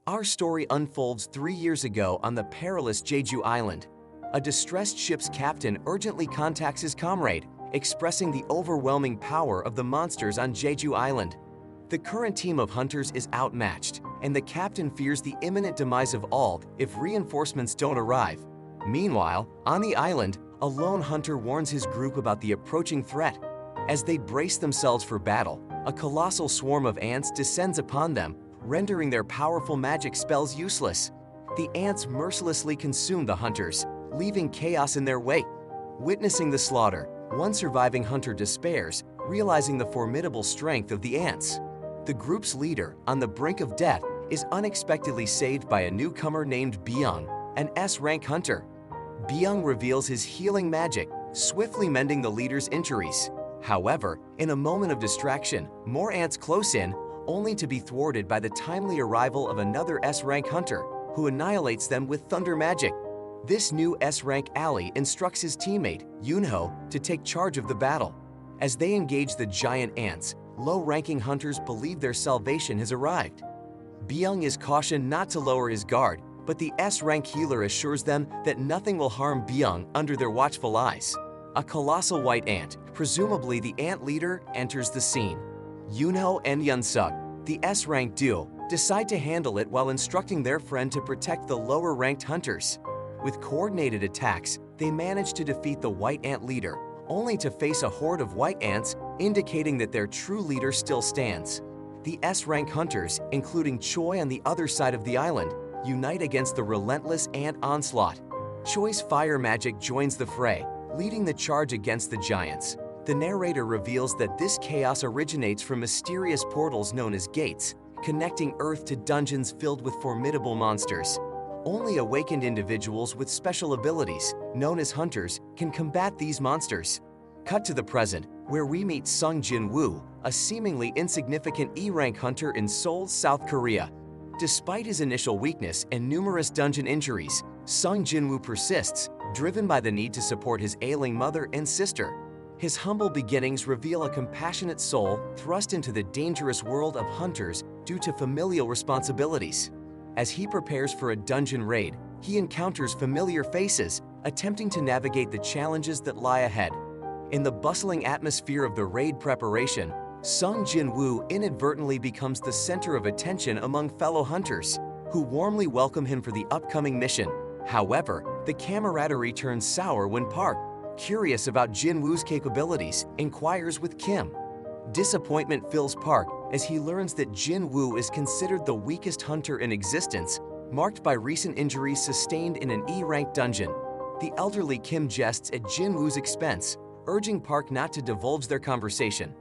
Our story unfolds 3 years ago on the perilous Jeju Island. A distressed ship's captain urgently contacts his comrade, expressing the overwhelming power of the monsters on Jeju Island. The current team of hunters is outmatched, and the captain fears the imminent demise of all if reinforcements don't arrive. Meanwhile, on the island, a lone hunter warns his group about the approaching threat. As they brace themselves for battle, a colossal swarm of ants descends upon them, rendering their powerful magic spells useless. The ants mercilessly consume the hunters, leaving chaos in their wake. Witnessing the slaughter, one surviving hunter despairs, realizing the formidable strength of the ants. The group's leader, on the brink of death, is unexpectedly saved by a newcomer named Byung, an S-rank hunter. Byung reveals his healing magic, swiftly mending the leader's injuries. However, in a moment of distraction, more ants close in, only to be thwarted by the timely arrival of another S-rank hunter, who annihilates them with thunder magic. This new S-rank ally instructs his teammate, Yunho, to take charge of the battle. As they engage the giant ants, low-ranking hunters believe their salvation has arrived. Byung is cautioned not to lower his guard, but the S-rank healer assures them that nothing will harm Byung under their watchful eyes. A colossal white ant, presumably the ant leader, enters the scene. Yunho and Yunsuk, the S-rank duo, decide to handle it while instructing their friend to protect the lower-ranked hunters. With coordinated attacks, they manage to defeat the white ant leader, only to face a horde of white ants, indicating that their true leader still stands. The S-rank hunters, including Choi on the other side of the island, unite against the relentless ant onslaught. Choi's fire magic joins the fray, leading the charge against the giants. The narrator reveals that this chaos originates from mysterious portals known as gates, connecting Earth to dungeons filled with formidable monsters. Only awakened individuals with special abilities, known as hunters, can combat these monsters. Cut to the present, where we meet Sung Jin-woo, a seemingly insignificant E-rank hunter in Seoul, South Korea. Despite his initial weakness and numerous dungeon injuries, Sung Jin-woo persists, driven by the need to support his ailing mother and sister. His humble beginnings reveal a compassionate soul thrust into the dangerous world of hunters due to familial responsibilities. As he prepares for a dungeon raid, he encounters familiar faces, attempting to navigate the challenges that lie ahead. In the bustling atmosphere of the raid preparation, Sung Jin-woo inadvertently becomes the center of attention among fellow hunters, who warmly welcome him for the upcoming mission. However, the camaraderie turns sour when Park, curious about Jin-woo's capabilities, inquires with Kim. Disappointment fills Park as he learns that Jin-woo is considered the weakest hunter in existence, marked by recent injuries sustained in an E-rank dungeon. The elderly Kim jests at Jin-woo's expense, urging Park not to divulge their conversation.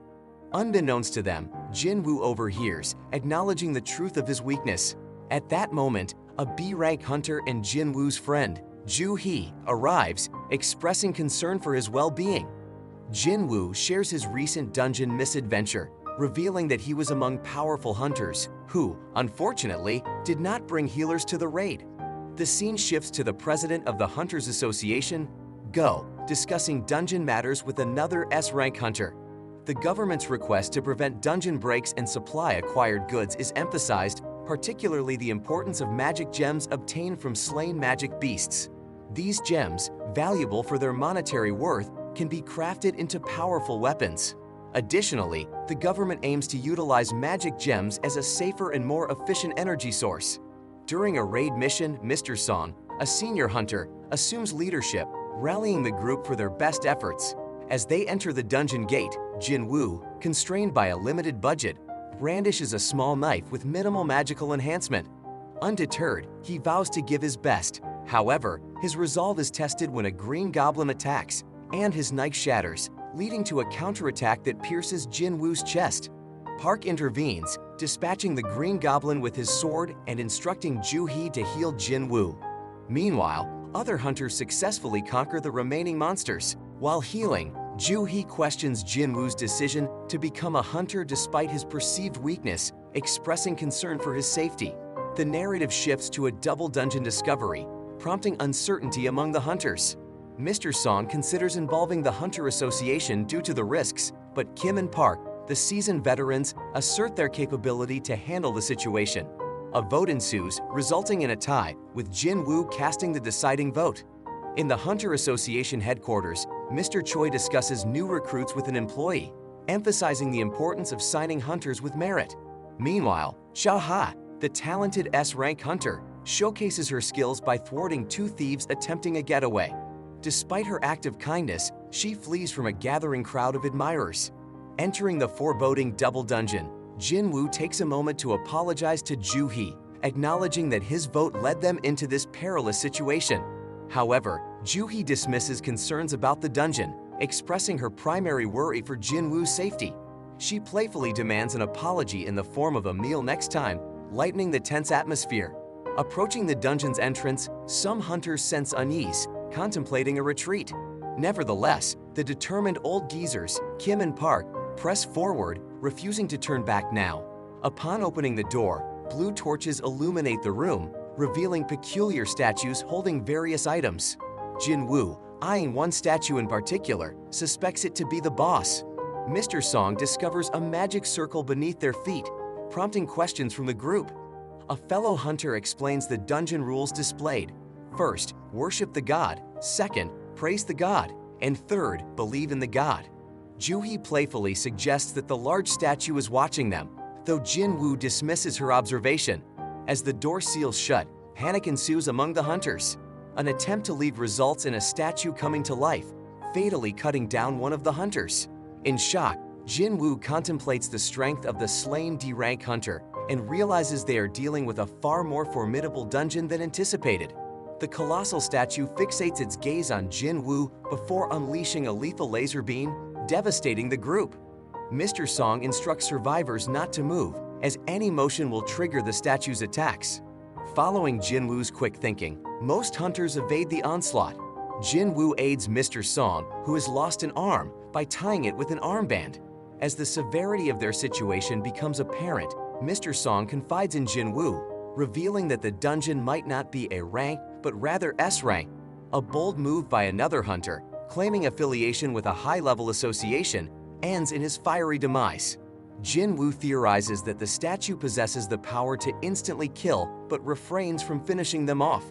Unbeknownst to them, Jin-woo overhears, acknowledging the truth of his weakness. At that moment, a B-rank hunter and Jin-woo's friend, Ju-hee, arrives, expressing concern for his well-being. Jin-woo shares his recent dungeon misadventure, revealing that he was among powerful hunters who, unfortunately, did not bring healers to the raid. The scene shifts to the president of the Hunters Association, Go, discussing dungeon matters with another S-rank hunter. The government's request to prevent dungeon breaks and supply acquired goods is emphasized, particularly the importance of magic gems obtained from slain magic beasts. These gems, valuable for their monetary worth, can be crafted into powerful weapons. Additionally, the government aims to utilize magic gems as a safer and more efficient energy source. During a raid mission, Mr. Song, a senior hunter, assumes leadership, rallying the group for their best efforts. As they enter the dungeon gate, Jin-woo, constrained by a limited budget, brandishes a small knife with minimal magical enhancement. Undeterred, he vows to give his best. However, his resolve is tested when a green goblin attacks, and his knife shatters, leading to a counterattack that pierces Jin-woo's chest. Park intervenes, dispatching the green goblin with his sword and instructing Ju-hee to heal Jin-woo. Meanwhile, other hunters successfully conquer the remaining monsters. While healing, Ju-hee questions Jin-woo's decision to become a hunter despite his perceived weakness, expressing concern for his safety. The narrative shifts to a double dungeon discovery, prompting uncertainty among the hunters. Mr. Song considers involving the Hunter Association due to the risks, but Kim and Park, the seasoned veterans, assert their capability to handle the situation. A vote ensues, resulting in a tie, with Jin Woo casting the deciding vote. In the Hunter Association headquarters, Mr. Choi discusses new recruits with an employee, emphasizing the importance of signing hunters with merit. Meanwhile, Xiao Ha, the talented S-rank hunter, showcases her skills by thwarting two thieves attempting a getaway. Despite her act of kindness, she flees from a gathering crowd of admirers. Entering the foreboding double dungeon, Jin Woo takes a moment to apologize to Ju Hee, acknowledging that his vote led them into this perilous situation. However, Ju Hee dismisses concerns about the dungeon, expressing her primary worry for Jin Woo's safety. She playfully demands an apology in the form of a meal next time, lightening the tense atmosphere. Approaching the dungeon's entrance, some hunters sense unease, contemplating a retreat. Nevertheless, the determined old geezers, Kim and Park, press forward, refusing to turn back now. Upon opening the door, blue torches illuminate the room, revealing peculiar statues holding various items. Jin Woo, eyeing one statue in particular, suspects it to be the boss. Mr. Song discovers a magic circle beneath their feet, prompting questions from the group. A fellow hunter explains the dungeon rules displayed. First, worship the god. Second, praise the god. And third, believe in the god. Ju Hee playfully suggests that the large statue is watching them, though Jin Woo dismisses her observation. As the door seals shut, panic ensues among the hunters. An attempt to leave results in a statue coming to life, fatally cutting down one of the hunters. In shock, Jin Woo contemplates the strength of the slain D-rank hunter and realizes they are dealing with a far more formidable dungeon than anticipated. The colossal statue fixates its gaze on Jin Woo before unleashing a lethal laser beam, devastating the group. Mr. Song instructs survivors not to move, as any motion will trigger the statue's attacks. Following Jin Woo's quick thinking, most hunters evade the onslaught. Jin Woo aids Mr. Song, who has lost an arm, by tying it with an armband. As the severity of their situation becomes apparent, Mr. Song confides in Jin Woo, revealing that the dungeon might not be A rank, but rather S rank. A bold move by another hunter, claiming affiliation with a high-level association, ends in his fiery demise. Jin Woo theorizes that the statue possesses the power to instantly kill, but refrains from finishing them off.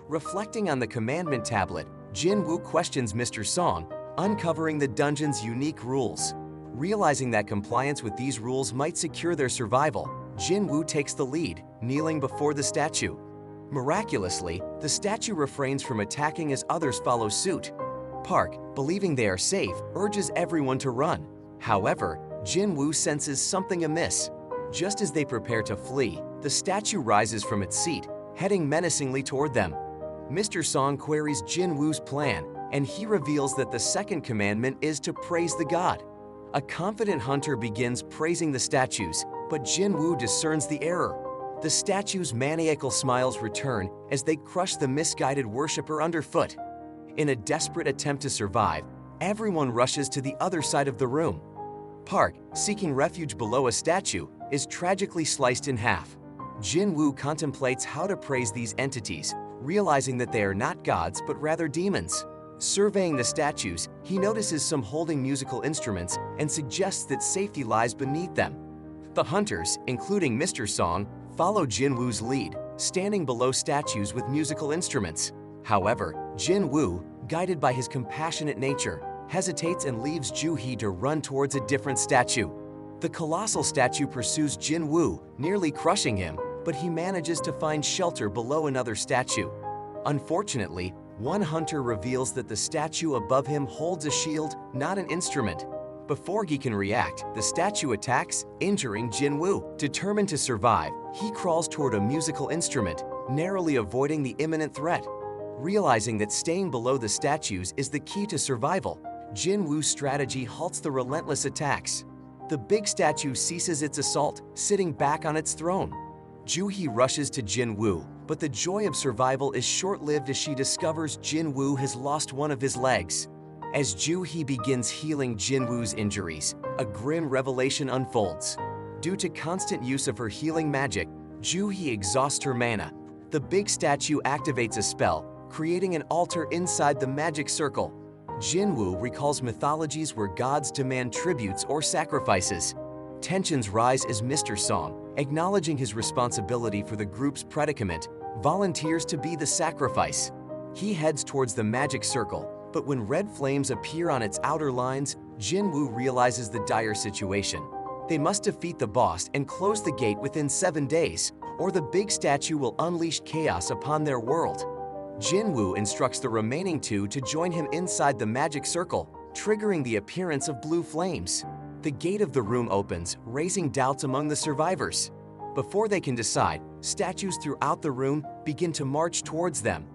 Reflecting on the commandment tablet, Jin Woo questions Mr. Song, uncovering the dungeon's unique rules. Realizing that compliance with these rules might secure their survival, Jin Woo takes the lead, kneeling before the statue. Miraculously, the statue refrains from attacking as others follow suit. Park, believing they are safe, urges everyone to run. However, Jin Woo senses something amiss. Just as they prepare to flee, the statue rises from its seat, heading menacingly toward them. Mr. Song queries Jin Woo's plan, and he reveals that the second commandment is to praise the god. A confident hunter begins praising the statues, but Jin Woo discerns the error. The statues' maniacal smiles return as they crush the misguided worshiper underfoot. In a desperate attempt to survive, everyone rushes to the other side of the room. Park, seeking refuge below a statue, is tragically sliced in half. Jin Woo contemplates how to praise these entities, realizing that they are not gods but rather demons. Surveying the statues, he notices some holding musical instruments and suggests that safety lies beneath them. The hunters, including Mr. Song, follow Jin Woo's lead, standing below statues with musical instruments. However, Jin Woo, guided by his compassionate nature, hesitates and leaves Ju Hee to run towards a different statue. The colossal statue pursues Jin Woo, nearly crushing him, but he manages to find shelter below another statue. Unfortunately, one hunter reveals that the statue above him holds a shield, not an instrument. Before he can react, the statue attacks, injuring Jin Woo. Determined to survive, he crawls toward a musical instrument, narrowly avoiding the imminent threat. Realizing that staying below the statues is the key to survival, Jin Woo's strategy halts the relentless attacks. The big statue ceases its assault, sitting back on its throne. Ju Hee rushes to Jin Woo, but the joy of survival is short-lived as she discovers Jin Woo has lost one of his legs. As Ju Hee begins healing Jin Woo's injuries, a grim revelation unfolds. Due to constant use of her healing magic, Ju Hee exhausts her mana. The big statue activates a spell, creating an altar inside the magic circle. Jin Woo recalls mythologies where gods demand tributes or sacrifices. Tensions rise as Mr. Song, Acknowledging his responsibility for the group's predicament, volunteers to be the sacrifice. He heads towards the magic circle, but when red flames appear on its outer lines, Jin-woo realizes the dire situation. They must defeat the boss and close the gate within 7 days, or the big statue will unleash chaos upon their world. Jin-woo instructs the remaining two to join him inside the magic circle, triggering the appearance of blue flames. The gate of the room opens, raising doubts among the survivors. Before they can decide, statues throughout the room begin to march towards them.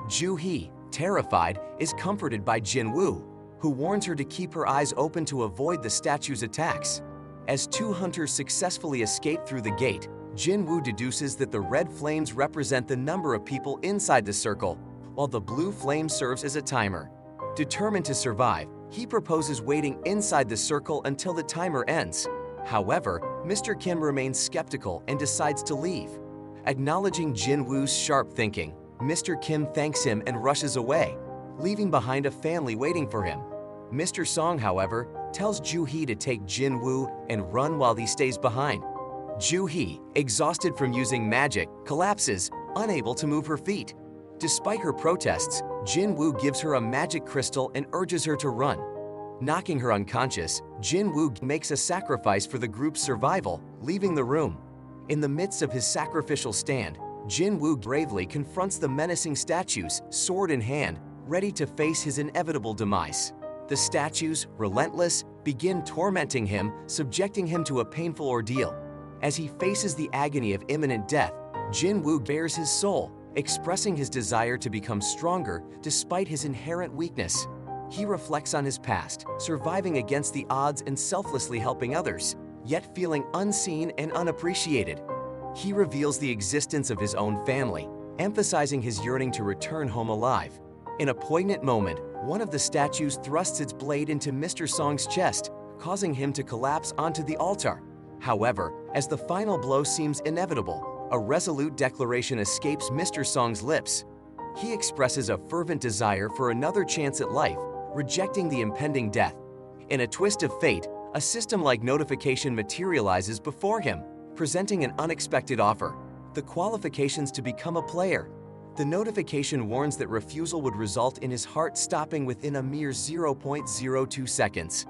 Ju-hee, terrified, is comforted by Jin-woo, who warns her to keep her eyes open to avoid the statue's attacks. As two hunters successfully escape through the gate, Jin-woo deduces that the red flames represent the number of people inside the circle, while the blue flame serves as a timer. Determined to survive, he proposes waiting inside the circle until the timer ends. However, Mr. Kim remains skeptical and decides to leave. Acknowledging Jin-woo's sharp thinking, Mr. Kim thanks him and rushes away, leaving behind a family waiting for him. Mr. Song, however, tells Ju-hee to take Jin-woo and run while he stays behind. Ju-hee, exhausted from using magic, collapses, unable to move her feet. Despite her protests, Jin-woo gives her a magic crystal and urges her to run. Knocking her unconscious, Jin-woo makes a sacrifice for the group's survival, leaving the room. In the midst of his sacrificial stand, Jin-woo bravely confronts the menacing statues, sword in hand, ready to face his inevitable demise. The statues, relentless, begin tormenting him, subjecting him to a painful ordeal. As he faces the agony of imminent death, Jin-woo bares his soul, expressing his desire to become stronger despite his inherent weakness. He reflects on his past, surviving against the odds and selflessly helping others, yet feeling unseen and unappreciated. He reveals the existence of his own family, emphasizing his yearning to return home alive. In a poignant moment, one of the statues thrusts its blade into Mr. Song's chest, causing him to collapse onto the altar. However, as the final blow seems inevitable, a resolute declaration escapes Mr. Song's lips. He expresses a fervent desire for another chance at life, rejecting the impending death. In a twist of fate, a system-like notification materializes before him, presenting an unexpected offer: the qualifications to become a player. The notification warns that refusal would result in his heart stopping within a mere 0.02 seconds.